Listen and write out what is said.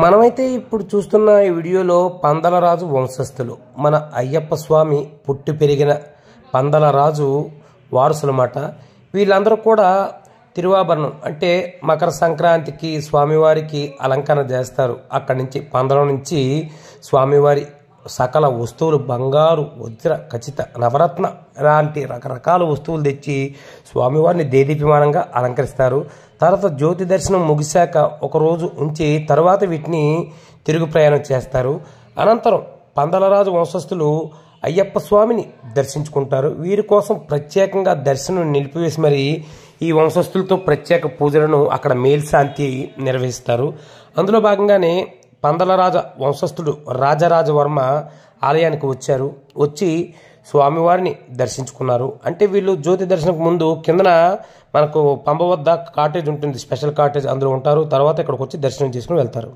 మనమైతే ఇప్పుడు చూస్తున్న ఈ వీడియోలో పందలరాజు వంశస్థులు మన అయ్యప్ప స్వామి పుట్టి పెరిగిన పందలరాజు వారసులమాట. వీళ్ళందరూ కూడా తిరువాభరణం అంటే మకర సంక్రాంతికి స్వామివారికి అలంకరణ చేస్తారు. అక్కడి నుంచి పందలం నుంచి స్వామివారి సకల వస్తువులు బంగారు వజ్ర ఖచ్చిత నవరత్న లాంటి రకరకాల వస్తువులు తెచ్చి స్వామివారిని దేదీప్యమానంగా అలంకరిస్తారు. తర్వాత జ్యోతి దర్శనం ముగిశాక ఒకరోజు ఉంచి తర్వాత వీటిని తిరుగు ప్రయాణం చేస్తారు. అనంతరం పందలరాజు వంశస్థులు అయ్యప్ప స్వామిని దర్శించుకుంటారు. వీరి కోసం ప్రత్యేకంగా దర్శనం నిలిపివేసి మరి ఈ వంశస్థులతో ప్రత్యేక పూజలను అక్కడ మేల్శాంతి నిర్వహిస్తారు. అందులో భాగంగానే పందలరాజ వంశస్థుడు రాజరాజవర్మ ఆలయానికి వచ్చి స్వామివారిని దర్శించుకున్నారు. అంటే వీళ్ళు జ్యోతి దర్శనకు ముందు కిందన మనకు పంబ వద్ద కాటేజ్ ఉంటుంది, స్పెషల్ కాటేజ్, అందులో ఉంటారు. తర్వాత ఇక్కడికి వచ్చి దర్శనం చేసుకుని వెళ్తారు.